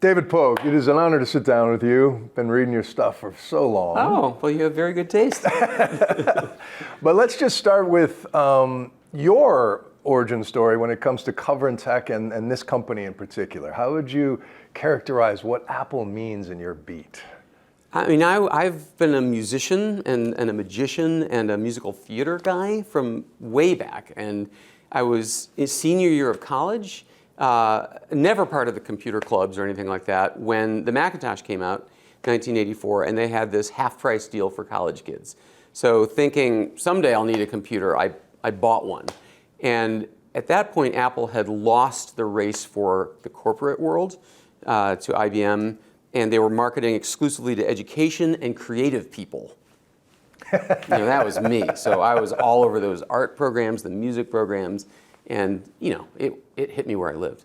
David Pogue, it is an honor to sit down with you. Been reading your stuff for so long. Oh, well, you have very good taste. But let's just start with your origin story when it comes to cover and tech and this company in particular. How would you characterize what Apple means in your beat? I mean, I've been a musician and a magician and a musical theater guy from way back. And I was in senior year of college, never part of the computer clubs or anything like that, when the Macintosh came out, 1984, and they had this half-price deal for college kids. So thinking, someday I'll need a computer, I bought one. And at that point, Apple had lost the race for the corporate world to IBM, and they were marketing exclusively to education and creative people. That was me. So I was all over those art programs, the music programs, and it hit me where I lived.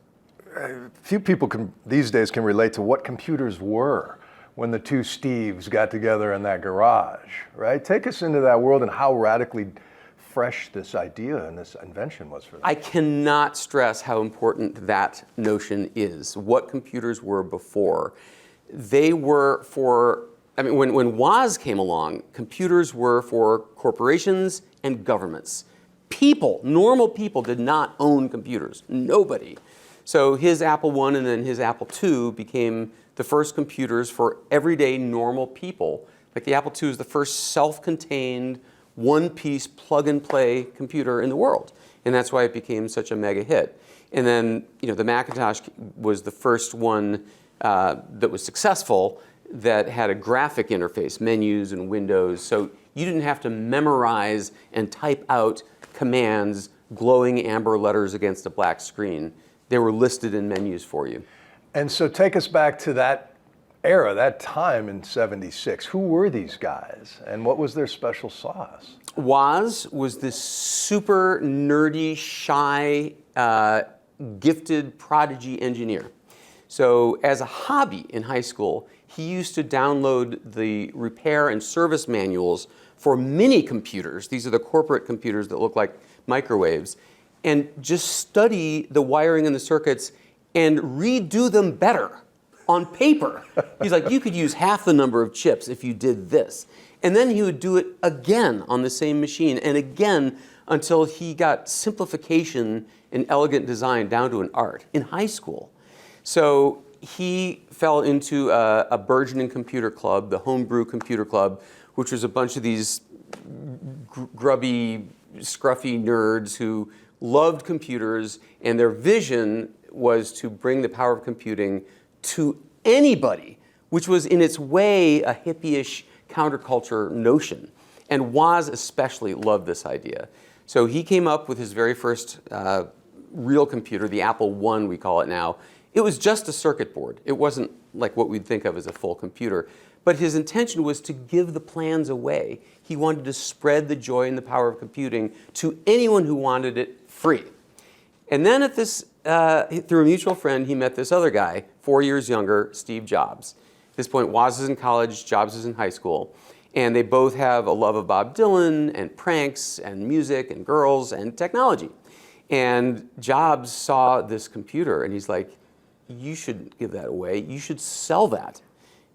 Few people these days can relate to what computers were when the two Steves got together in that garage, right? Take us into that world and how radically fresh this idea and this invention was for them. I cannot stress how important that notion is, what computers were before. They were for, when Woz came along, computers were for corporations and governments. People, normal people, did not own computers. Nobody. So his Apple I and then his Apple II became the first computers for everyday normal people. Like the Apple II is the first self-contained, one-piece plug-and-play computer in the world. And that's why it became such a mega hit. And then, the Macintosh was the first one that was successful that had a graphic interface, menus and windows. So you didn't have to memorize and type out commands, glowing amber letters against a black screen. They were listed in menus for you. And so take us back to that era, that time in '76. Who were these guys and what was their special sauce? Woz was this super nerdy, shy, gifted prodigy engineer. So as a hobby in high school, he used to download the repair and service manuals for mini computers. These are the corporate computers that look like microwaves, and just study the wiring and the circuits and redo them better on paper. He's like, you could use half the number of chips if you did this. And then he would do it again on the same machine and again until he got simplification and elegant design down to an art in high school. So he fell into a burgeoning computer club, the Homebrew Computer Club, which was a bunch of these grubby, scruffy nerds who loved computers, and their vision was to bring the power of computing to anybody, which was in its way a hippie-ish counterculture notion. And Woz especially loved this idea. So he came up with his very first real computer, the Apple I we call it now. It was just a circuit board. It wasn't like what we'd think of as a full computer. But his intention was to give the plans away. He wanted to spread the joy and the power of computing to anyone who wanted it free. And then through a mutual friend, he met this other guy, 4 years younger, Steve Jobs. At this point, Woz is in college, Jobs is in high school. And they both have a love of Bob Dylan and pranks and music and girls and technology. And Jobs saw this computer and he's like, you shouldn't give that away. You should sell that.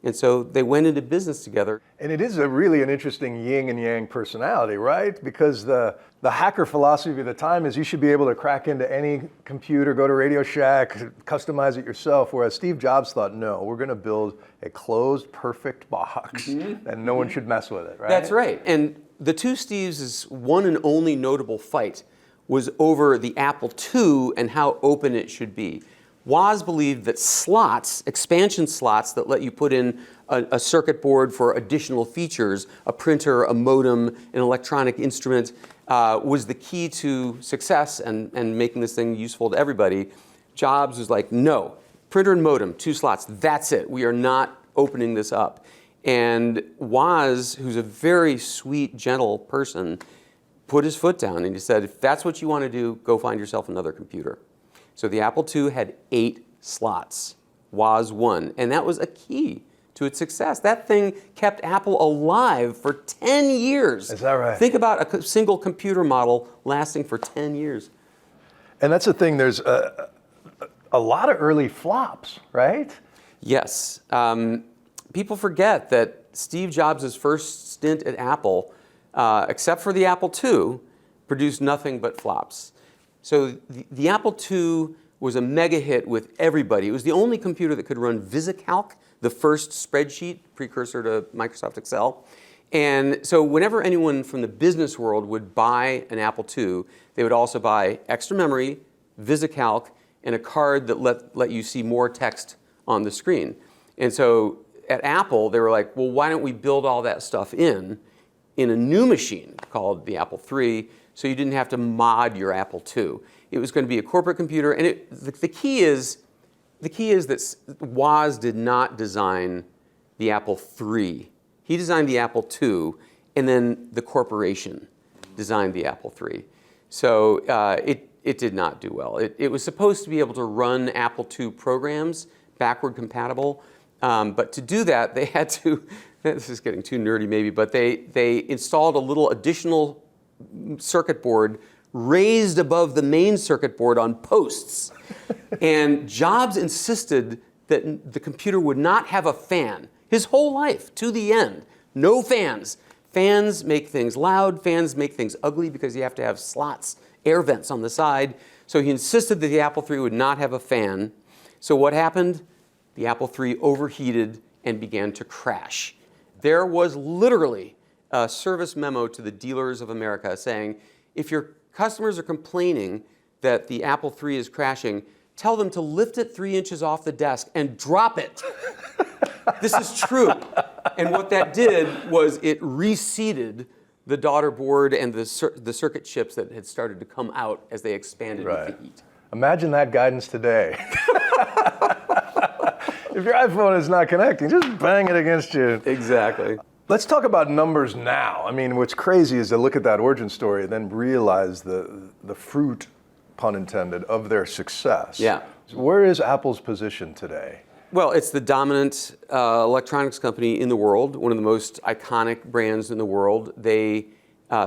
And so they went into business together. And it is really an interesting yin and yang personality, right? Because the hacker philosophy of the time is you should be able to crack into any computer, go to Radio Shack, customize it yourself. Whereas Steve Jobs thought, no, we're going to build a closed, perfect box and no one should mess with it, right? That's right. And the two Steves' one and only notable fight was over the Apple II and how open it should be. Woz believed that slots, expansion slots that let you put in a circuit board for additional features, a printer, a modem, an electronic instrument, was the key to success and making this thing useful to everybody. Jobs was like, no, printer and modem, 2 slots, that's it. We are not opening this up. And Woz, who's a very sweet, gentle person, put his foot down and he said, if that's what you want to do, go find yourself another computer. So the Apple II had 8 slots. Woz won. And that was a key to its success. That thing kept Apple alive for 10 years. Is that right? Think about a single computer model lasting for 10 years. And that's the thing, there's a lot of early flops, right? Yes. People forget that Steve Jobs' first stint at Apple, except for the Apple II, produced nothing but flops. So the Apple II was a mega hit with everybody. It was the only computer that could run VisiCalc, the first spreadsheet precursor to Microsoft Excel. And so whenever anyone from the business world would buy an Apple II, they would also buy extra memory, VisiCalc, and a card that let you see more text on the screen. And so at Apple, they were like, well, why don't we build all that stuff in a new machine called the Apple III, so you didn't have to mod your Apple II. It was going to be a corporate computer, and the key is that Woz did not design the Apple III. He designed the Apple II, and then the corporation designed the Apple III. So it did not do well. It was supposed to be able to run Apple II programs, backward compatible, but to do that, they had to, this is getting too nerdy maybe, but they installed a little additional circuit board raised above the main circuit board on posts. And Jobs insisted that the computer would not have a fan his whole life to the end. No fans. Fans make things loud, fans make things ugly because you have to have slots, air vents on the side. So he insisted that the Apple III would not have a fan. So what happened? The Apple III overheated and began to crash. There was literally a service memo to the dealers of America saying, if your customers are complaining that the Apple III is crashing, tell them to lift it 3 inches off the desk and drop it. This is true. And what that did was it reseated the daughter board and the circuit chips that had started to come out as they expanded with the heat. Imagine that guidance today. If your iPhone is not connecting, just bang it against you. Exactly. Let's talk about numbers now. I mean, what's crazy is to look at that origin story and then realize the fruit, pun intended, of their success. Yeah. Where is Apple's position today? Well, it's the dominant electronics company in the world, one of the most iconic brands in the world. They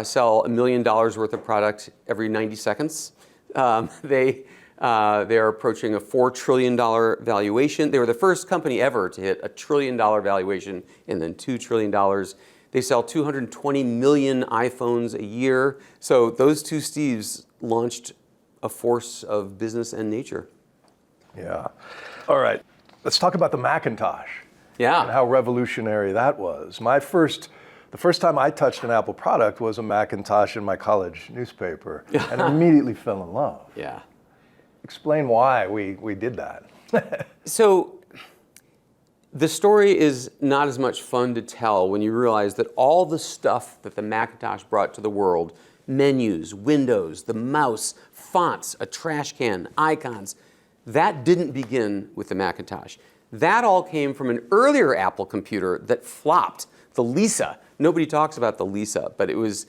sell $1 million worth of product every 90 seconds. They are approaching a $4 trillion valuation. They were the first company ever to hit a $1 trillion valuation and then $2 trillion. They sell 220 million iPhones a year. So those two Steves launched a force of business and nature. Yeah. All right. Let's talk about the Macintosh. Yeah. And how revolutionary that was. The first time I touched an Apple product was a Macintosh in my college newspaper, and immediately fell in love. Yeah. Explain why we did that. So the story is not as much fun to tell when you realize that all the stuff that the Macintosh brought to the world, menus, windows, the mouse, fonts, a trash can, icons, that didn't begin with the Macintosh. That all came from an earlier Apple computer that flopped, the Lisa. Nobody talks about the Lisa, but it was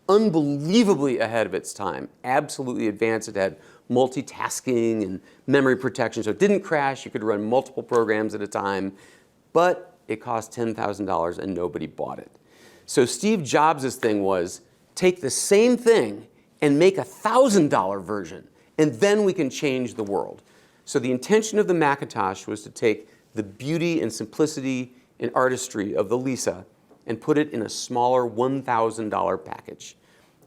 unbelievably ahead of its time, absolutely advanced. It had multitasking and memory protection, so it didn't crash. You could run multiple programs at a time, but it cost $10,000 and nobody bought it. So Steve Jobs' thing was, take the same thing and make a $1,000 version, and then we can change the world. So the intention of the Macintosh was to take the beauty and simplicity and artistry of the Lisa and put it in a smaller $1,000 package.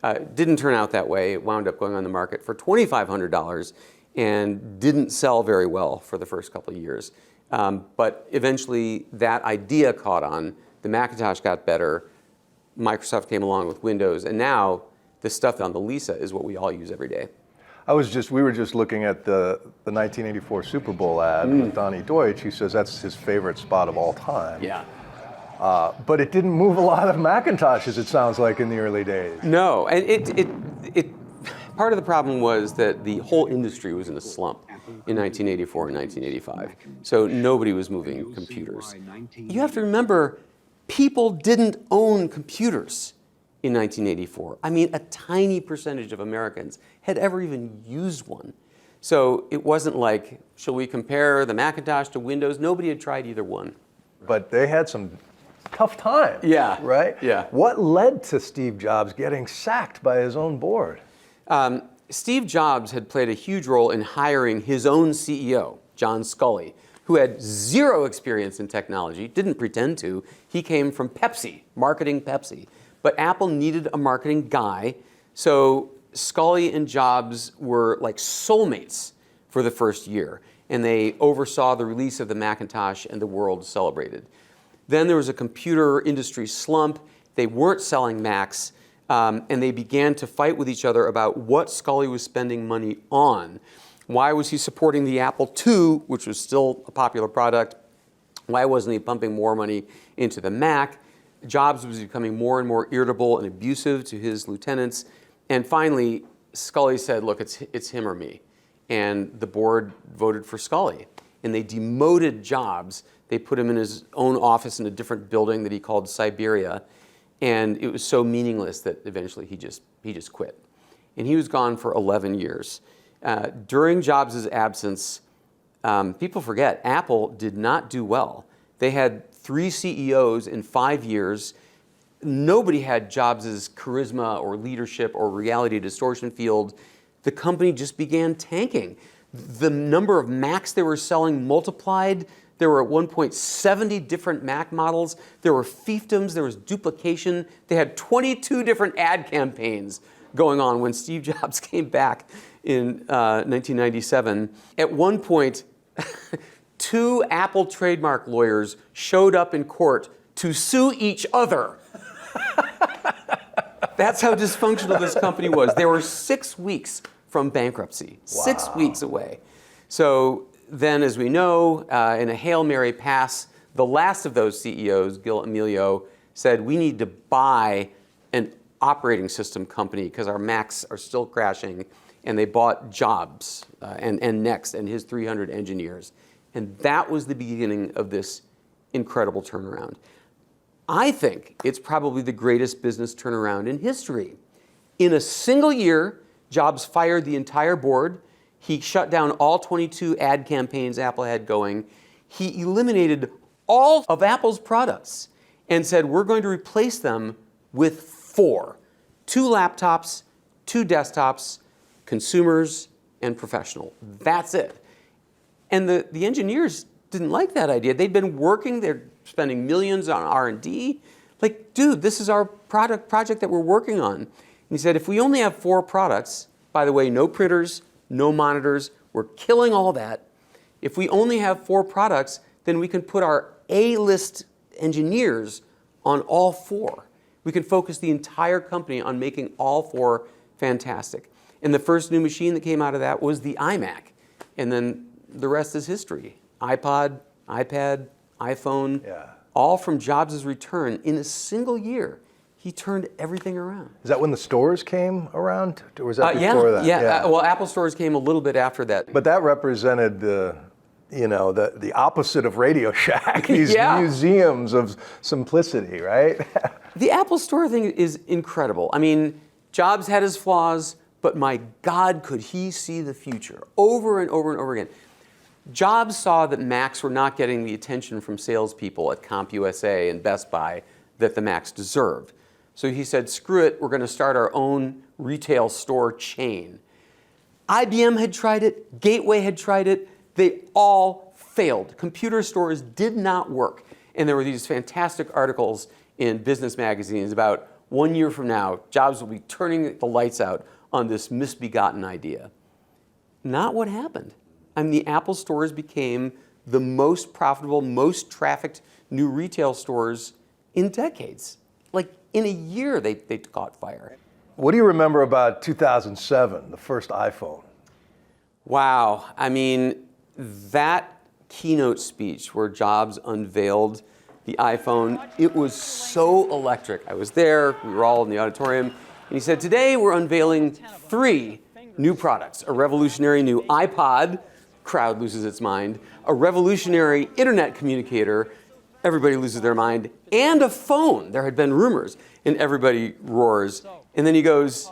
It didn't turn out that way. It wound up going on the market for $2,500 and didn't sell very well for the first couple of years. But eventually that idea caught on. The Macintosh got better. Microsoft came along with Windows, and now the stuff on the Lisa is what we all use every day. We were just looking at the 1984 Super Bowl ad with Donnie Deutsch. He says that's his favorite spot of all time. Yeah. But it didn't move a lot of Macintoshes, it sounds like, in the early days. No, and it part of the problem was that the whole industry was in a slump in 1984 and 1985. So nobody was moving computers. You have to remember, people didn't own computers in 1984. I mean, a tiny percentage of Americans had ever even used one. So it wasn't like, shall we compare the Macintosh to Windows? Nobody had tried either one. But they had some tough times, Yeah. right? Yeah. What led to Steve Jobs getting sacked by his own board? Steve Jobs had played a huge role in hiring his own CEO, John Sculley, who had zero experience in technology, didn't pretend to. He came from Pepsi, marketing Pepsi. But Apple needed a marketing guy, so Scully and Jobs were like soulmates for the first year, and they oversaw the release of the Macintosh, and the world celebrated. Then there was a computer industry slump. They weren't selling Macs, and they began to fight with each other about what Scully was spending money on. Why was he supporting the Apple II, which was still a popular product? Why wasn't he pumping more money into the Mac? Jobs was becoming more and more irritable and abusive to his lieutenants. And finally, Scully said, look, it's him or me. And the board voted for Scully. And they demoted Jobs. They put him in his own office in a different building that he called Siberia. And it was so meaningless that eventually he just quit. And he was gone for 11 years. During Jobs' absence, people forget, Apple did not do well. They had 3 CEOs in 5 years. Nobody had Jobs' charisma or leadership or reality distortion field. The company just began tanking. The number of Macs they were selling multiplied. There were at one point 70 different Mac models. There were fiefdoms, there was duplication. They had 22 different ad campaigns going on when Steve Jobs came back in 1997. At one point, 2 Apple trademark lawyers showed up in court to sue each other. That's how dysfunctional this company was. They were 6 weeks from bankruptcy, Wow. 6 weeks away. So then, as we know, in a Hail Mary pass, the last of those CEOs, Gil Amelio, said, we need to buy an operating system company because our Macs are still crashing. And they bought Jobs and Next and his 300 engineers. And that was the beginning of this incredible turnaround. I think it's probably the greatest business turnaround in history. In a single year, Jobs fired the entire board. He shut down all 22 ad campaigns Apple had going. He eliminated all of Apple's products and said, we're going to replace them with 4. 2 laptops, 2 desktops, consumers and professional. That's it. And the engineers didn't like that idea. They'd been working, they're spending millions on R&D. Like, dude, this is our project that we're working on. And he said, if we only have 4 products, by the way, no printers, no monitors, we're killing all that. If we only have 4 products, then we can put our A-list engineers on all 4. We can focus the entire company on making all 4 fantastic. And the first new machine that came out of that was the iMac. And then the rest is history. iPod, iPad, iPhone, all from Jobs' return. In a single year, he turned everything around. Is that when the stores came around? Or was that before that? Yeah. Well, Apple stores came a little bit after that. But that represented the opposite of Radio Shack, these museums of simplicity, right? The Apple Store thing is incredible. I mean, Jobs had his flaws, but my God, could he see the future over and over and over again. Jobs saw that Macs were not getting the attention from salespeople at CompUSA and Best Buy that the Macs deserved. So he said, screw it, we're going to start our own retail store chain. IBM had tried it, Gateway had tried it, they all failed. Computer stores did not work. And there were these fantastic articles in business magazines about 1 year from now, Jobs will be turning the lights out on this misbegotten idea. Not what happened. I mean, the Apple stores became the most profitable, most trafficked new retail stores in decades. Like in a year, they caught fire. What do you remember about 2007, the first iPhone? Wow. I mean, that keynote speech where Jobs unveiled the iPhone, it was so electric. I was there, we were all in the auditorium, and he said, today we're unveiling 3 new products. A revolutionary new iPod, crowd loses its mind, a revolutionary internet communicator, everybody loses their mind, and a phone. There had been rumors, and everybody roars. And then he goes,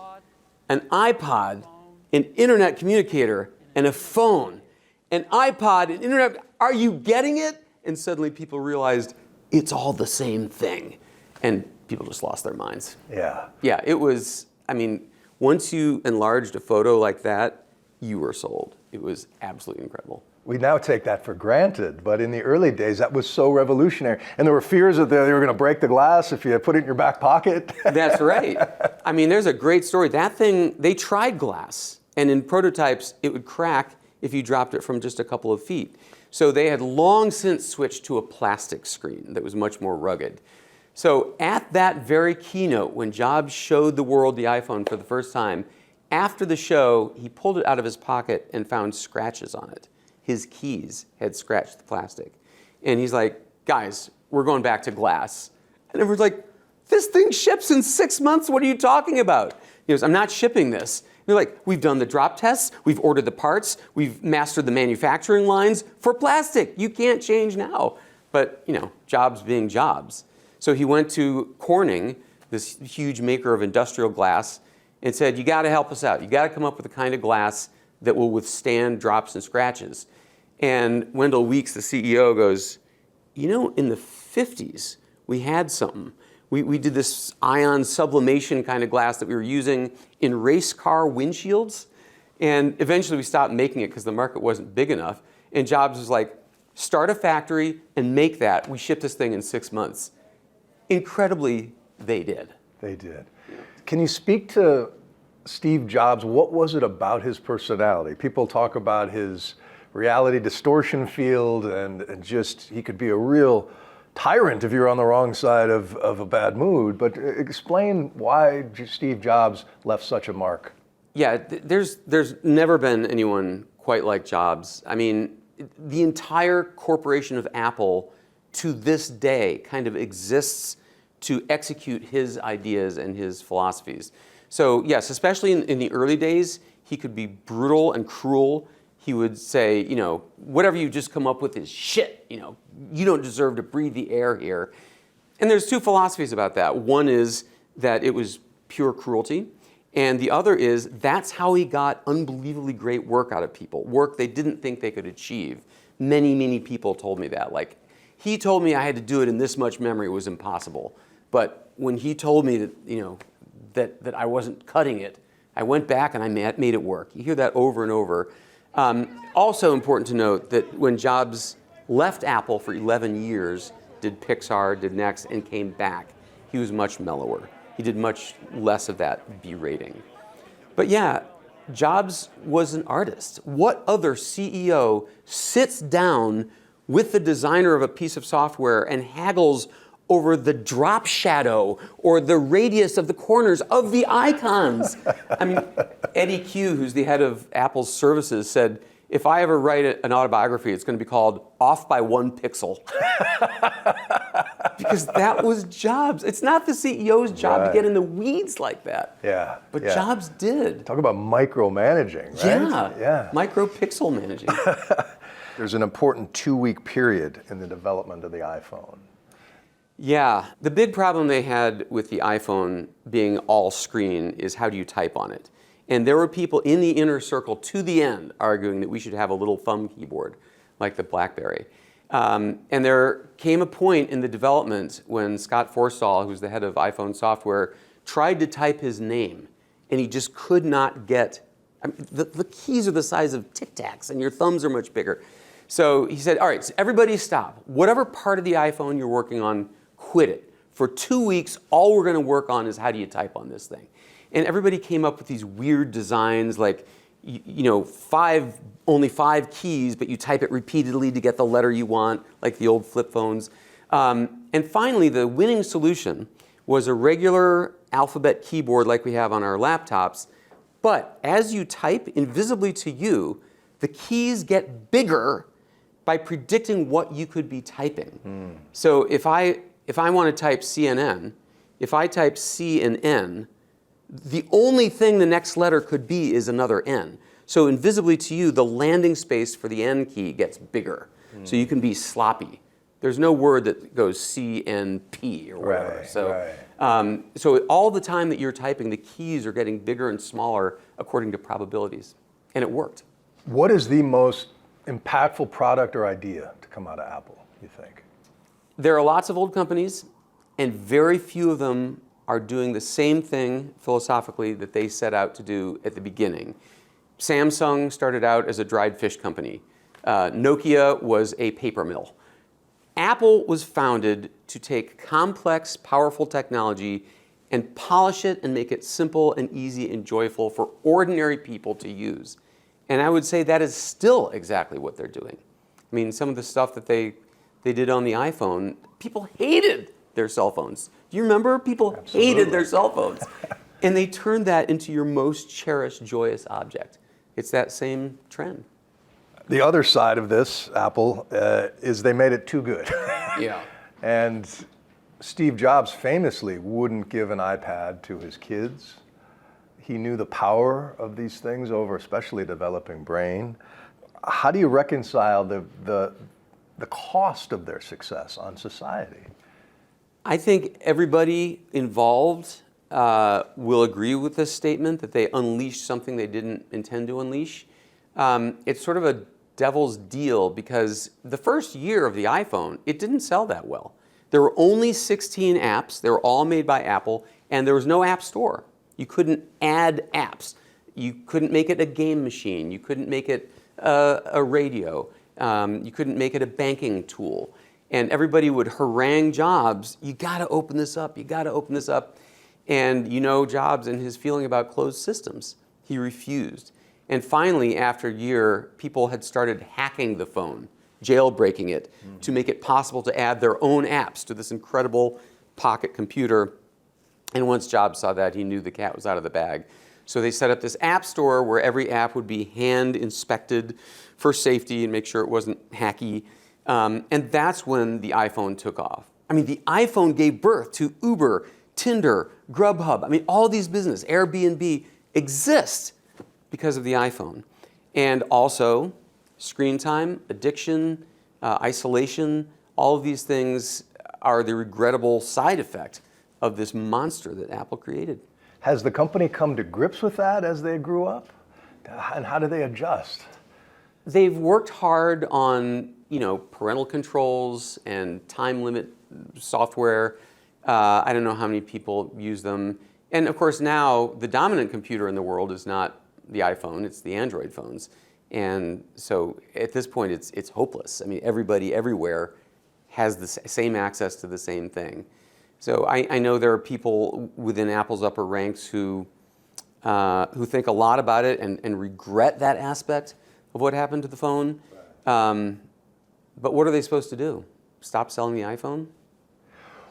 an iPod, an internet communicator, and a phone. An iPod, an internet, are you getting it? And suddenly people realized it's all the same thing. And people just lost their minds. Yeah. Yeah, it was, I mean, once you enlarged a photo like that, you were sold. It was absolutely incredible. We now take that for granted, but in the early days, that was so revolutionary. And there were fears that they were going to break the glass if you put it in your back pocket. That's right. I mean, there's a great story. That thing, they tried glass, and in prototypes, it would crack if you dropped it from just a couple of feet. So they had long since switched to a plastic screen that was much more rugged. So at that very keynote, when Jobs showed the world the iPhone for the first time, after the show, he pulled it out of his pocket and found scratches on it. His keys had scratched the plastic. And he's like, guys, we're going back to glass. And everyone's like, this thing ships in 6 months. What are you talking about? He goes, I'm not shipping this. And they're like, we've done the drop tests. We've ordered the parts. We've mastered the manufacturing lines for plastic. You can't change now. But, Jobs being Jobs. So he went to Corning, this huge maker of industrial glass, and said, you got to help us out. You got to come up with the kind of glass that will withstand drops and scratches. And Wendell Weeks, the CEO, goes, in the 50s, we had something. We did this ion sublimation kind of glass that we were using in race car windshields. And eventually we stopped making it because the market wasn't big enough. And Jobs was like, start a factory and make that. We shipped this thing in 6 months. Incredibly, they did. They did. Can you speak to Steve Jobs? What was it about his personality? People talk about his reality distortion field and just he could be a real tyrant if you're on the wrong side of a bad mood. But explain why Steve Jobs left such a mark. Yeah, there's never been anyone quite like Jobs. I mean, the entire corporation of Apple to this day kind of exists to execute his ideas and his philosophies. So yes, especially in the early days, he could be brutal and cruel. He would say, whatever you just come up with is shit. You don't deserve to breathe the air here. And there's two philosophies about that. One is that it was pure cruelty. And the other is that's how he got unbelievably great work out of people, work they didn't think they could achieve. Many, many people told me that. Like, he told me I had to do it in this much memory, it was impossible. But when he told me that, that I wasn't cutting it, I went back and I made it work. You hear that over and over. Also important to note that when Jobs left Apple for 11 years, did Pixar, did Next, and came back, he was much mellower. He did much less of that berating. But yeah, Jobs was an artist. What other CEO sits down with the designer of a piece of software and haggles over the drop shadow or the radius of the corners of the icons? I mean, Eddie Q, who's the head of Apple's services, said, if I ever write an autobiography, it's going to be called Off by 1 Pixel. Because that was Jobs. It's not the CEO's job to get in the weeds like that. Yeah. But Jobs did. Talk about micromanaging, right? Yeah. Micro-pixel managing. There's an important 2-week period in the development of the iPhone. Yeah. The big problem they had with the iPhone being all screen is how do you type on it? And there were people in the inner circle to the end arguing that we should have a little thumb keyboard like the BlackBerry. And there came a point in the development when Scott Forstall, who's the head of iPhone software, tried to type his name, and he just could not get, the keys are the size of Tic Tacs, and your thumbs are much bigger. So he said, all right, so everybody stop. Whatever part of the iPhone you're working on, quit it. For 2 weeks, all we're going to work on is how do you type on this thing. And everybody came up with these weird designs like, only 5 keys, but you type it repeatedly to get the letter you want, like the old flip phones. And finally, the winning solution was a regular alphabet keyboard like we have on our laptops. But as you type, invisibly to you, the keys get bigger by predicting what you could be typing. So if I want to type CNN, if I type C and N, the only thing the next letter could be is another N. So invisibly to you, the landing space for the N key gets bigger. So you can be sloppy. There's no word that goes CNP or whatever. Right. So all the time that you're typing, the keys are getting bigger and smaller according to probabilities. And it worked. What is the most impactful product or idea to come out of Apple, you think? There are lots of old companies, and very few of them are doing the same thing philosophically that they set out to do at the beginning. Samsung started out as a dried fish company. Nokia was a paper mill. Apple was founded to take complex, powerful technology and polish it and make it simple and easy and joyful for ordinary people to use. And I would say that is still exactly what they're doing. I mean, some of the stuff that they did on the iPhone, people hated their cell phones. Do you remember? People hated their cell phones. And they turned that into your most cherished, joyous object. It's that same trend. The other side of this, Apple, is they made it too good. Yeah. And Steve Jobs famously wouldn't give an iPad to his kids. He knew the power of these things over especially a developing brain. How do you reconcile the cost of their success on society? I think everybody involved will agree with this statement that they unleashed something they didn't intend to unleash. It's sort of a devil's deal because the first year of the iPhone, it didn't sell that well. There were only 16 apps. They were all made by Apple, and there was no app store. You couldn't add apps. You couldn't make it a game machine. You couldn't make it a radio. You couldn't make it a banking tool. And everybody would harangue Jobs, you gotta open this up, you gotta open this up. And you know Jobs and his feeling about closed systems. He refused. And finally, after a year, people had started hacking the phone, jailbreaking it, to make it possible to add their own apps to this incredible pocket computer. And once Jobs saw that, he knew the cat was out of the bag. So they set up this app store where every app would be hand inspected for safety and make sure it wasn't hacky. And that's when the iPhone took off. I mean, the iPhone gave birth to Uber, Tinder, Grubhub. I mean, all these businesses, Airbnb, exist because of the iPhone. And also, screen time, addiction, isolation, all of these things are the regrettable side effect of this monster that Apple created. Has the company come to grips with that as they grew up? And how do they adjust? They've worked hard on, parental controls and time limit software. I don't know how many people use them. And of course now the dominant computer in the world is not the iPhone, it's the Android phones. And so at this point it's hopeless. I mean, everybody everywhere has the same access to the same thing. So I know there are people within Apple's upper ranks who think a lot about it and regret that aspect of what happened to the phone. But what are they supposed to do? Stop selling the iPhone?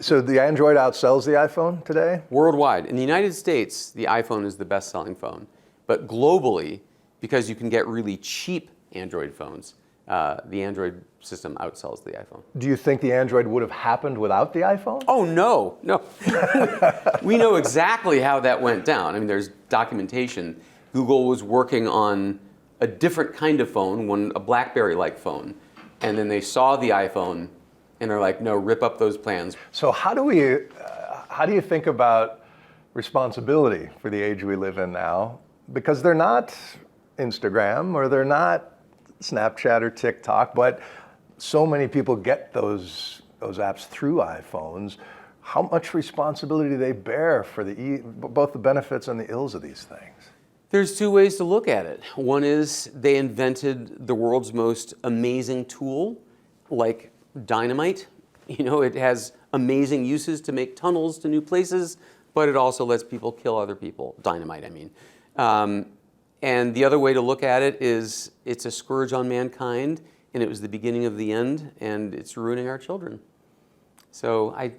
So the Android outsells the iPhone today? Worldwide. In the United States, the iPhone is the best-selling phone. But globally, because you can get really cheap Android phones, the Android system outsells the iPhone. Do you think the Android would have happened without the iPhone? Oh, no. We know exactly how that went down. I mean, there's documentation. Google was working on a different kind of phone, a BlackBerry-like phone. And then they saw the iPhone, and they're like, no, rip up those plans. So how do you think about responsibility for the age we live in now? Because they're not Instagram or they're not Snapchat or TikTok, but so many people get those apps through iPhones. How much responsibility do they bear for both the benefits and the ills of these things? There's two ways to look at it. One is they invented the world's most amazing tool, like dynamite. It has amazing uses to make tunnels to new places, but it also lets people kill other people. Dynamite, I mean. And the other way to look at it is it's a scourge on mankind, and it was the beginning of the end, and it's ruining our children. So I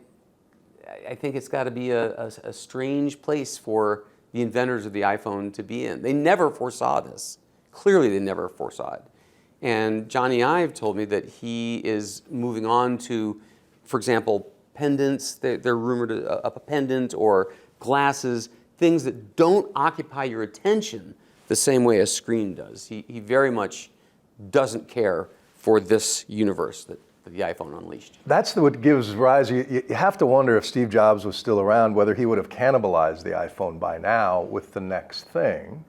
think it's got to be a strange place for the inventors of the iPhone to be in. They never foresaw this. Clearly, they never foresaw it. And Johnny Ive told me that he is moving on to, for example, pendants. They're rumored a pendant or glasses, things that don't occupy your attention the same way a screen does. He very much doesn't care for this universe that the iPhone unleashed. That's what gives rise. You have to wonder if Steve Jobs was still around, whether he would have cannibalized the iPhone by now with the next thing.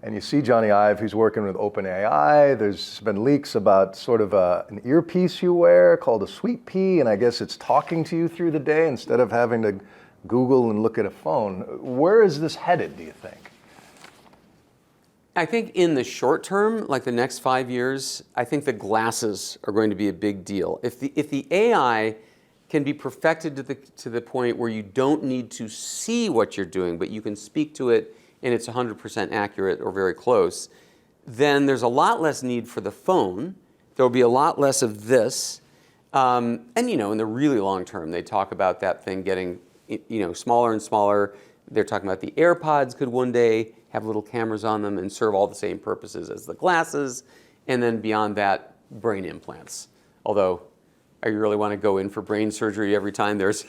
And you see Johnny Ive, he's working with OpenAI. There's been leaks about sort of an earpiece you wear called a Sweet Pea, and I guess it's talking to you through the day instead of having to Google and look at a phone. Where is this headed, do you think? I think in the short term, like the next 5 years, I think the glasses are going to be a big deal. If the AI can be perfected to the point where you don't need to see what you're doing, but you can speak to it and it's 100% accurate or very close, then there's a lot less need for the phone. There'll be a lot less of this. And in the really long term, they talk about that thing getting smaller and smaller. They're talking about the AirPods could one day have little cameras on them and serve all the same purposes as the glasses. And then beyond that, brain implants. Although, you really want to go in for brain surgery every time there's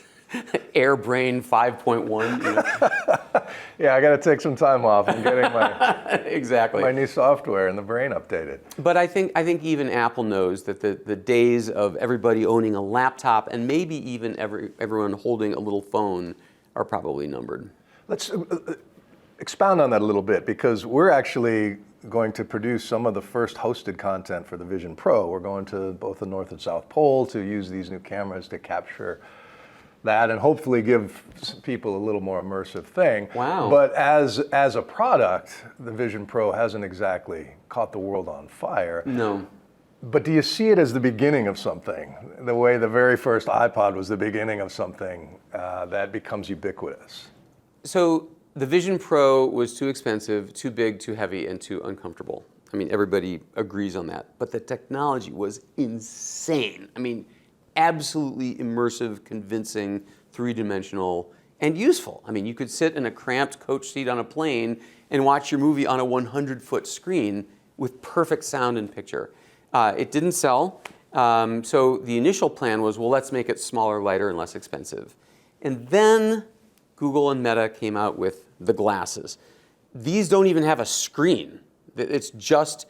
Air Brain 5.1? Yeah, I got to take some time off. I'm getting exactly my new software and the brain updated. But I think even Apple knows that the days of everybody owning a laptop and maybe even everyone holding a little phone are probably numbered. Let's expound on that a little bit, because we're actually going to produce some of the first hosted content for the Vision Pro. We're going to both the North and South Pole to use these new cameras to capture that and hopefully give people a little more immersive thing. Wow. But as a product, the Vision Pro hasn't exactly caught the world on fire. No. But do you see it as the beginning of something? The way the very first iPod was the beginning of something that becomes ubiquitous? So the Vision Pro was too expensive, too big, too heavy, and too uncomfortable. I mean, everybody agrees on that. But the technology was insane. I mean, absolutely immersive, convincing, three-dimensional, and useful. I mean, you could sit in a cramped coach seat on a plane and watch your movie on a 100-foot screen with perfect sound and picture. It didn't sell, so the initial plan was, well, let's make it smaller, lighter, and less expensive. And then Google and Meta came out with the glasses. These don't even have a screen. It's just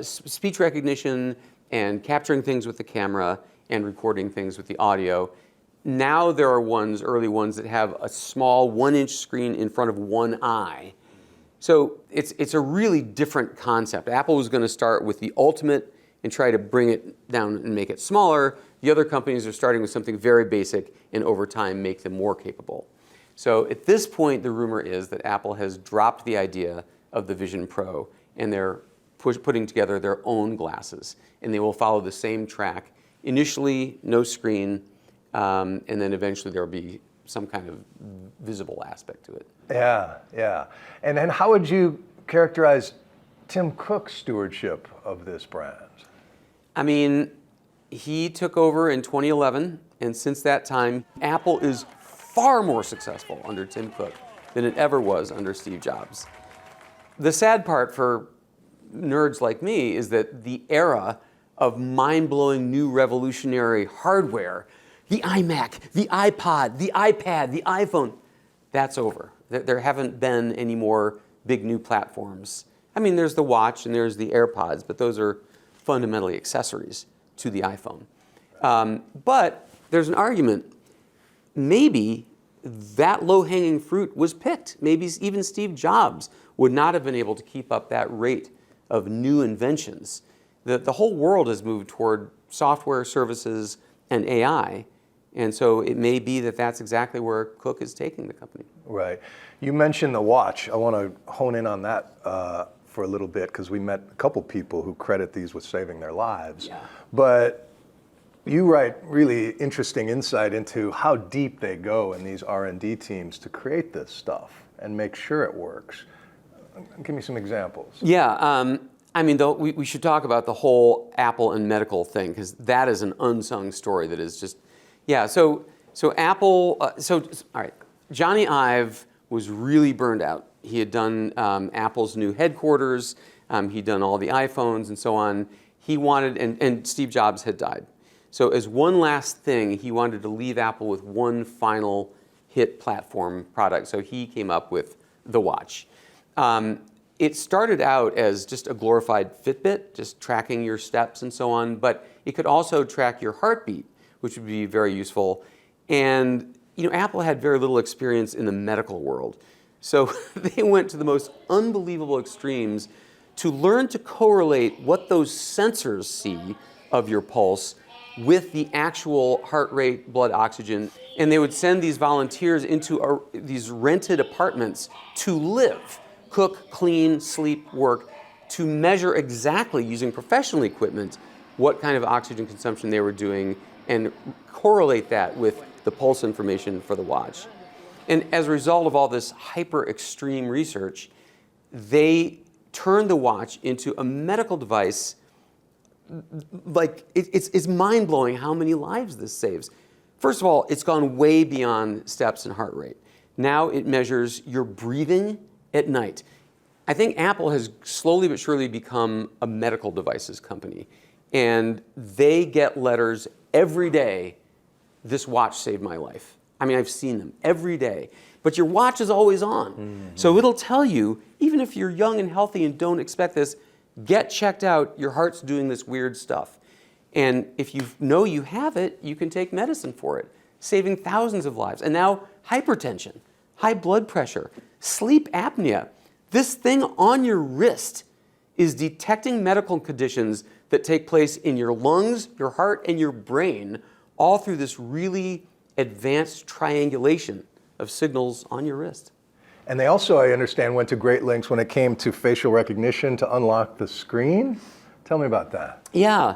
speech recognition and capturing things with the camera and recording things with the audio. Now there are early ones that have a small 1-inch screen in front of one eye. So it's a really different concept. Apple was going to start with the ultimate and try to bring it down and make it smaller. The other companies are starting with something very basic and over time make them more capable. So at this point, the rumor is that Apple has dropped the idea of the Vision Pro and they're putting together their own glasses. And they will follow the same track. Initially, no screen, and then eventually there will be some kind of visible aspect to it. Yeah. And then how would you characterize Tim Cook's stewardship of this brand? I mean, he took over in 2011, and since that time, Apple is far more successful under Tim Cook than it ever was under Steve Jobs. The sad part for nerds like me is that the era of mind-blowing new revolutionary hardware, the iMac, the iPod, the iPad, the iPhone, that's over. There haven't been any more big new platforms. I mean, there's the watch and there's the AirPods, but those are fundamentally accessories to the iPhone. But there's an argument. Maybe that low-hanging fruit was picked. Maybe even Steve Jobs would not have been able to keep up that rate of new inventions. The whole world has moved toward software services and AI. And so it may be that that's exactly where Cook is taking the company. Right. You mentioned the watch. I want to hone in on that for a little bit, because we met a couple people who credit these with saving their lives. Yeah. But you write really interesting insight into how deep they go in these R&D teams to create this stuff and make sure it works. Give me some examples. Yeah. I mean, we should talk about the whole Apple and medical thing, because that is an unsung story that is just, yeah. So Apple, all right, Johnny Ive was really burned out. He had done Apple's new headquarters. He'd done all the iPhones and so on. He wanted, and Steve Jobs had died. So as one last thing, he wanted to leave Apple with one final hit platform product. So he came up with the watch. It started out as just a glorified Fitbit, just tracking your steps and so on, but it could also track your heartbeat, which would be very useful. And Apple had very little experience in the medical world. So they went to the most unbelievable extremes to learn to correlate what those sensors see of your pulse with the actual heart rate, blood oxygen. And they would send these volunteers into these rented apartments to live cook, clean, sleep, work, to measure exactly using professional equipment what kind of oxygen consumption they were doing and correlate that with the pulse information for the watch. And as a result of all this hyper extreme research, they turned the watch into a medical device. Like, it's mind-blowing how many lives this saves. First of all, it's gone way beyond steps and heart rate. Now it measures your breathing at night. I think Apple has slowly but surely become a medical devices company. And they get letters every day, "This watch saved my life." I mean, I've seen them every day. But your watch is always on. Mm-hmm. So it'll tell you, even if you're young and healthy and don't expect this, get checked out, your heart's doing this weird stuff. And if you know you have it, you can take medicine for it, saving thousands of lives. And now hypertension, high blood pressure, sleep apnea. This thing on your wrist is detecting medical conditions that take place in your lungs, your heart, and your brain, all through this really advanced triangulation of signals on your wrist. And they also, I understand, went to great lengths when it came to facial recognition to unlock the screen. Tell me about that. Yeah.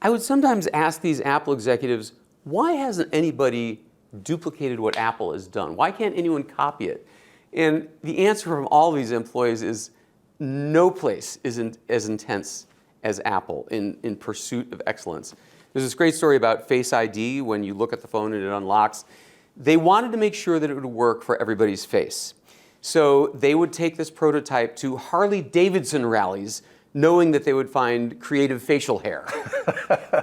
I would sometimes ask these Apple executives, why hasn't anybody duplicated what Apple has done? Why can't anyone copy it? And the answer from all these employees is no place is as intense as Apple in pursuit of excellence. There's this great story about Face ID when you look at the phone and it unlocks. They wanted to make sure that it would work for everybody's face. So they would take this prototype to Harley Davidson rallies, knowing that they would find creative facial hair.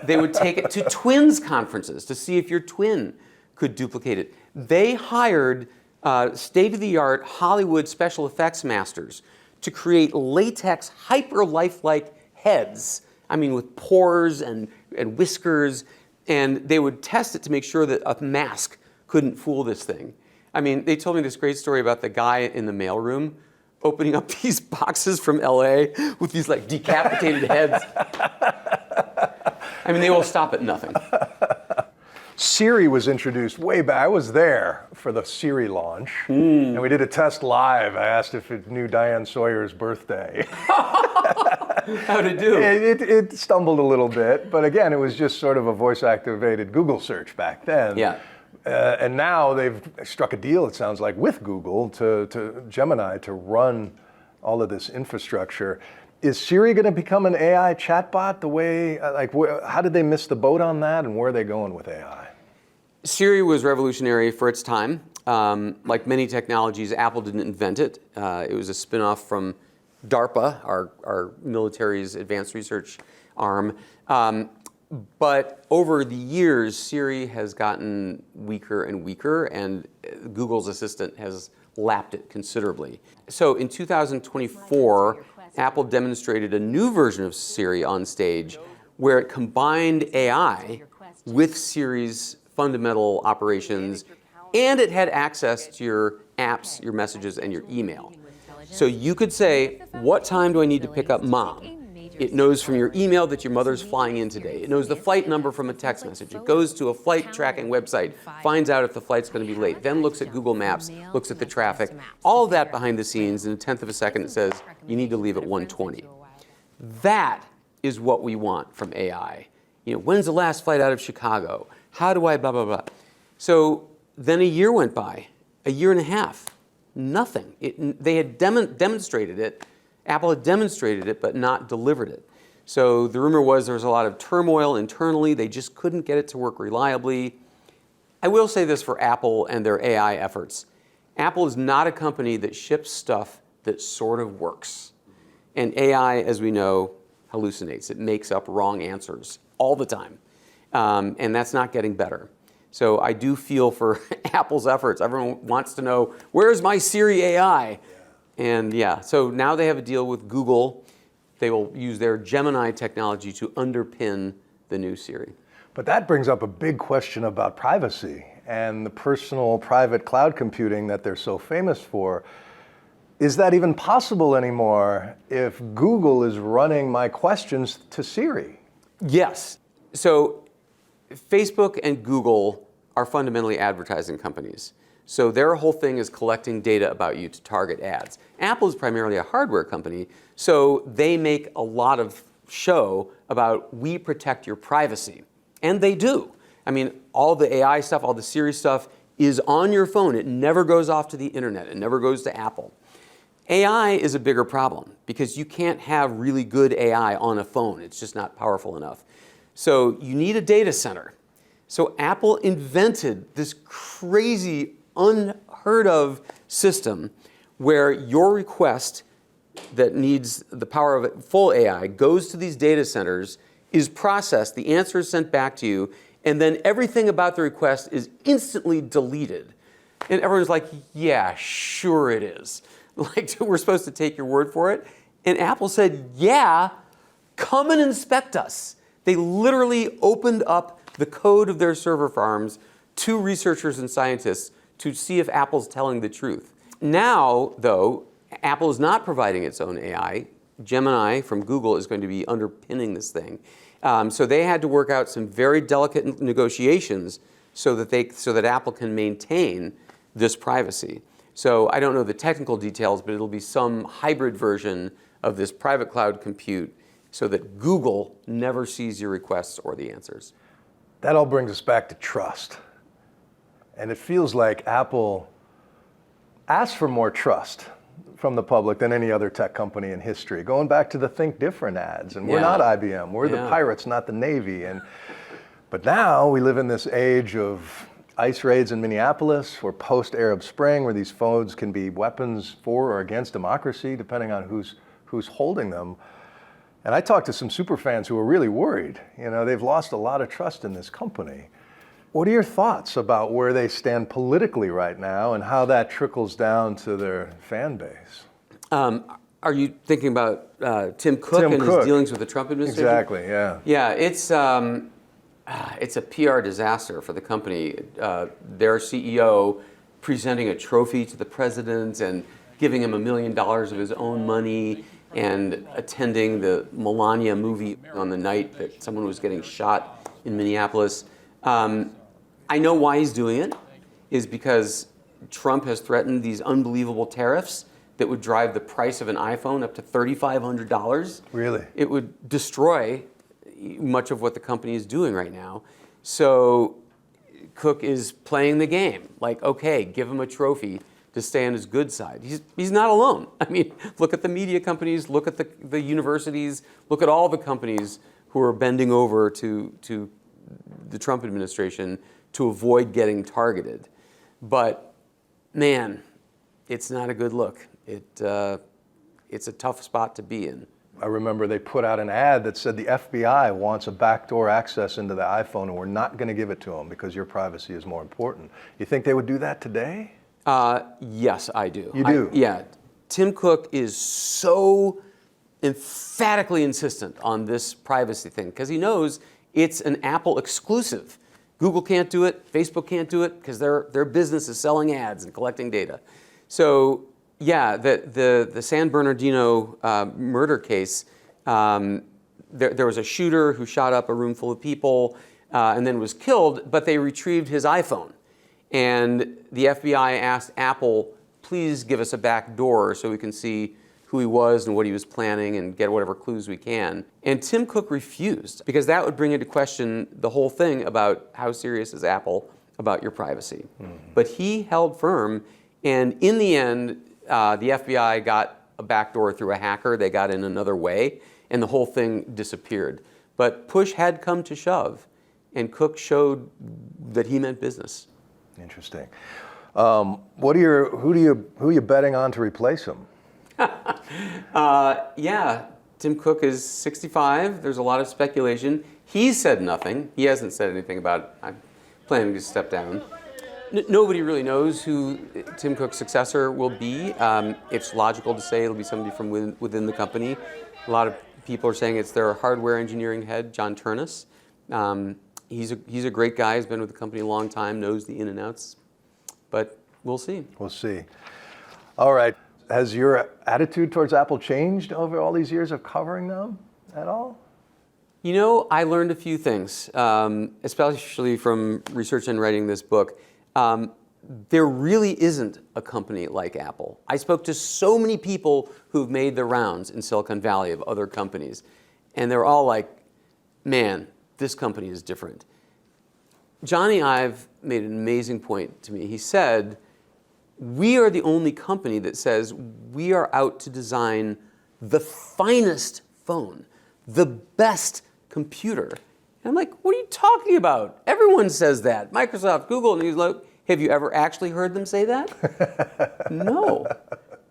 They would take it to twins conferences to see if your twin could duplicate it. They hired state-of-the-art Hollywood special effects masters to create latex, hyper-lifelike heads. I mean, with pores and whiskers. And they would test it to make sure that a mask couldn't fool this thing. I mean, they told me this great story about the guy in the mailroom opening up these boxes from LA with these like decapitated heads. I mean, they will stop at nothing. Siri was introduced way back. I was there for the Siri launch, and we did a test live. I asked if it knew Diane Sawyer's birthday. How'd it do? It stumbled a little bit, but again, it was just sort of a voice-activated Google search back then. Yeah. And now they've struck a deal, it sounds like, with Google to Gemini to run all of this infrastructure. Is Siri going to become an AI chatbot? The way, how did they miss the boat on that, and where are they going with AI? Siri was revolutionary for its time. Like many technologies, Apple didn't invent it. It was a spin-off from DARPA, our military's advanced research arm. But over the years, Siri has gotten weaker and weaker, and Google's assistant has lapped it considerably. So in 2024, Apple demonstrated a new version of Siri on stage where it combined AI with Siri's fundamental operations, and it had access to your apps, your messages, and your email. So you could say, what time do I need to pick up Mom? It knows from your email that your mother's flying in today. It knows the flight number from a text message. It goes to a flight tracking website, finds out if the flight's going to be late, then looks at Google Maps, looks at the traffic. All of that behind the scenes, in a tenth of a second, it says, you need to leave at 1:20. That is what we want from AI. You know, when's the last flight out of Chicago? How do I blah, blah, blah. So then a year went by, a year and a half, nothing. They had demonstrated it. Apple had demonstrated it, but not delivered it. So the rumor was there was a lot of turmoil internally. They just couldn't get it to work reliably. I will say this for Apple and their AI efforts. Apple is not a company that ships stuff that sort of works. And AI, as we know, hallucinates. It makes up wrong answers all the time. And that's not getting better. So I do feel for Apple's efforts. Everyone wants to know, where's my Siri AI? And yeah, so now they have a deal with Google. They will use their Gemini technology to underpin the new Siri. But that brings up a big question about privacy and the personal private cloud computing that they're so famous for. Is that even possible anymore if Google is running my questions to Siri? Yes. So Facebook and Google are fundamentally advertising companies. So their whole thing is collecting data about you to target ads. Apple is primarily a hardware company, so they make a lot of show about we protect your privacy. And they do. I mean, all the AI stuff, all the Siri stuff is on your phone. It never goes off to the internet. It never goes to Apple. AI is a bigger problem because you can't have really good AI on a phone. It's just not powerful enough. So you need a data center. So Apple invented this crazy, unheard of system where your request that needs the power of full AI goes to these data centers, is processed, the answer is sent back to you, and then everything about the request is instantly deleted. And everyone's like, yeah, sure it is. Like, we're supposed to take your word for it? And Apple said, yeah, come and inspect us. They literally opened up the code of their server farms to researchers and scientists to see if Apple's telling the truth. Now, though, Apple is not providing its own AI. Gemini from Google is going to be underpinning this thing. So they had to work out some very delicate negotiations so that Apple can maintain this privacy. So I don't know the technical details, but it'll be some hybrid version of this private cloud compute so that Google never sees your requests or the answers. That all brings us back to trust. And it feels like Apple asks for more trust from the public than any other tech company in history. Going back to the Think Different ads, and we're not IBM, we're the pirates, not the Navy. But now we live in this age of ICE raids in Minneapolis, or post-Arab Spring, where these phones can be weapons for or against democracy, depending on who's holding them. And I talked to some super fans who are really worried. You know, they've lost a lot of trust in this company. What are your thoughts about where they stand politically right now and how that trickles down to their fan base? Are you thinking about Tim Cook and his dealings with the Trump administration? Exactly, yeah. Yeah, it's a PR disaster for the company. Their CEO presenting a trophy to the president and giving him $1 million of his own money and attending the Melania movie on the night that someone was getting shot in Minneapolis. I know why he's doing it, is because Trump has threatened these unbelievable tariffs that would drive the price of an iPhone up to $3,500. Really? It would destroy much of what the company is doing right now. So Cook is playing the game. Like, okay, give him a trophy to stay on his good side. He's not alone. I mean, look at the media companies, look at the universities, look at all the companies who are bending over to the Trump administration to avoid getting targeted. But man, it's not a good look. It's a tough spot to be in. I remember they put out an ad that said the FBI wants a backdoor access into the iPhone and we're not going to give it to them because your privacy is more important. You think they would do that today? Yes, I do. You do? Yeah. Tim Cook is so emphatically insistent on this privacy thing because he knows it's an Apple exclusive. Google can't do it, Facebook can't do it because their business is selling ads and collecting data. So yeah, the San Bernardino murder case, there was a shooter who shot up a room full of people and then was killed, but they retrieved his iPhone. And the FBI asked Apple, please give us a back door so we can see who he was and what he was planning and get whatever clues we can. And Tim Cook refused because that would bring into question the whole thing about how serious is Apple about your privacy. Mm-hmm. But he held firm, and in the end, the FBI got a backdoor through a hacker. They got in another way, and the whole thing disappeared. But push had come to shove, and Cook showed that he meant business. Interesting. Who are you betting on to replace him? Yeah, Tim Cook is 65. There's a lot of speculation. He said nothing. He hasn't said anything about I'm planning to step down. Nobody really knows who Tim Cook's successor will be. It's logical to say it'll be somebody from within the company. A lot of people are saying it's their hardware engineering head, John Turnus. He's a great guy. He's been with the company a long time, knows the in and outs. But we'll see. We'll see. All right. Has your attitude towards Apple changed over all these years of covering them at all? You know, I learned a few things, especially from research and writing this book. there really isn't a company like Apple. I spoke to so many people who've made the rounds in Silicon Valley of other companies, and they're all like, man, this company is different. Johnny Ive made an amazing point to me. He said, we are the only company that says we are out to design the finest phone, the best computer. And I'm like, what are you talking about? Everyone says that. Microsoft, Google, and he's like, have you ever actually heard them say that? No.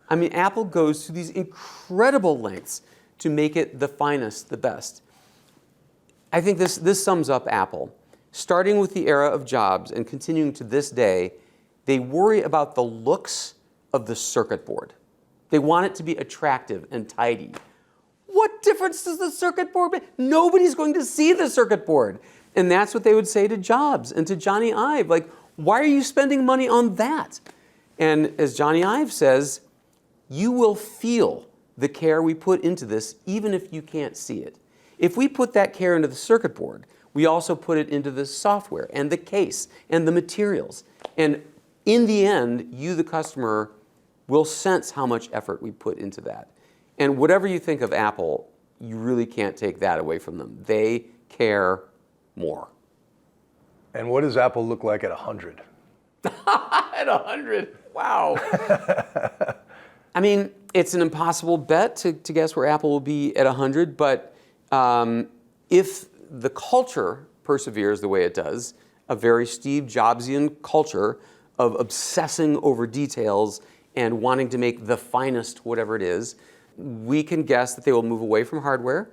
I mean, Apple goes to these incredible lengths to make it the finest, the best. I think this sums up Apple. Starting with the era of Jobs and continuing to this day, they worry about the looks of the circuit board. They want it to be attractive and tidy. What difference does the circuit board make? Nobody's going to see the circuit board. And that's what they would say to Jobs and to Johnny Ive. Like, why are you spending money on that? And as Johnny Ive says, you will feel the care we put into this even if you can't see it. If we put that care into the circuit board, we also put it into the software and the case and the materials. And in the end, you, the customer, will sense how much effort we put into that. And whatever you think of Apple, you really can't take that away from them. They care more. And what does Apple look like at 100? At 100? Wow. I mean, it's an impossible bet to guess where Apple will be at 100, but if the culture perseveres the way it does, a very Steve Jobsian culture of obsessing over details and wanting to make the finest whatever it is, we can guess that they will move away from hardware,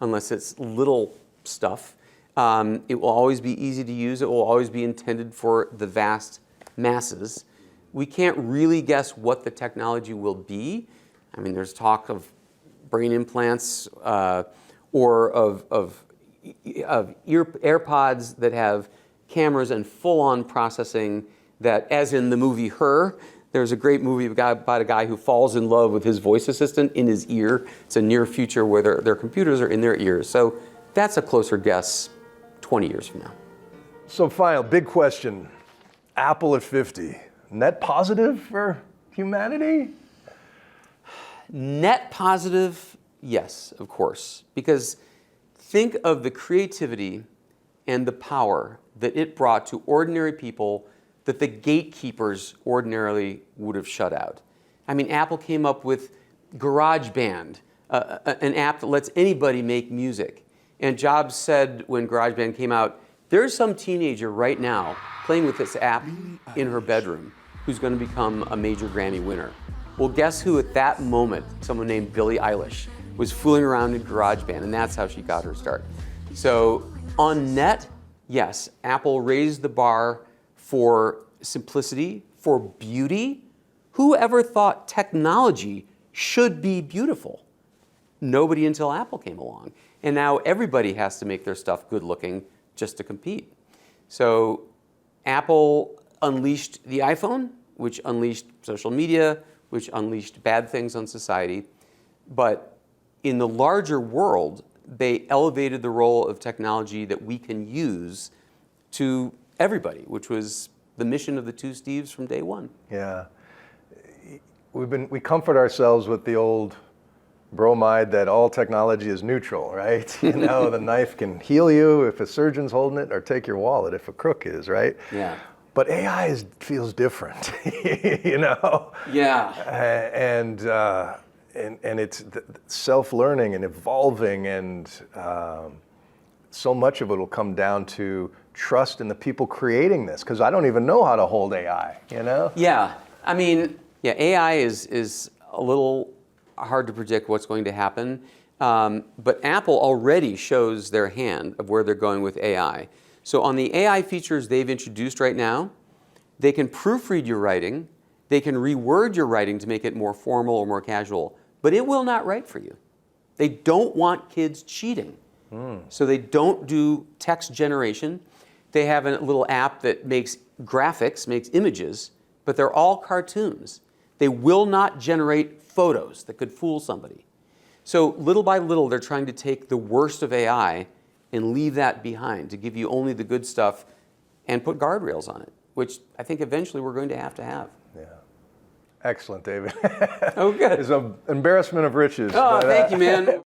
unless it's little stuff. It will always be easy to use. It will always be intended for the vast masses. We can't really guess what the technology will be. I mean, there's talk of brain implants or of AirPods that have cameras and full-on processing that, as in the movie Her, there's a great movie about a guy who falls in love with his voice assistant in his ear. It's a near future where their computers are in their ears. So that's a closer guess 20 years from now. So final, big question. Apple at 50, net positive for humanity? Net positive, yes, of course. Because think of the creativity and the power that it brought to ordinary people that the gatekeepers ordinarily would have shut out. I mean, Apple came up with GarageBand, an app that lets anybody make music. And Jobs said when GarageBand came out, there's some teenager right now playing with this app in her bedroom who's going to become a major Grammy winner. Well, guess who at that moment, someone named Billie Eilish, was fooling around in GarageBand, and that's how she got her start. So on net, yes, Apple raised the bar for simplicity, for beauty. Who ever thought technology should be beautiful? Nobody until Apple came along. And now everybody has to make their stuff good looking just to compete. So Apple unleashed the iPhone, which unleashed social media, which unleashed bad things on society. But in the larger world, they elevated the role of technology that we can use to everybody, which was the mission of the two Steves from day one. Yeah. We comfort ourselves with the old bromide that all technology is neutral, right? You know, the knife can heal you if a surgeon's holding it, or take your wallet if a crook is, right? Yeah. But AI feels different, you know? Yeah. And it's self-learning and evolving, and so much of it will come down to trust in the people creating this, because I don't even know how to hold AI, you know? Yeah. I mean, yeah, AI is a little hard to predict what's going to happen. But Apple already shows their hand of where they're going with AI. So on the AI features they've introduced right now, they can proofread your writing, they can reword your writing to make it more formal or more casual, but it will not write for you. They don't want kids cheating. So they don't do text generation. They have a little app that makes graphics, makes images, but they're all cartoons. They will not generate photos that could fool somebody. So little by little, they're trying to take the worst of AI and leave that behind to give you only the good stuff and put guardrails on it. which I think eventually we're going to have. Yeah. Excellent, David. Oh, good. It's an embarrassment of riches. Oh, but, thank you, man.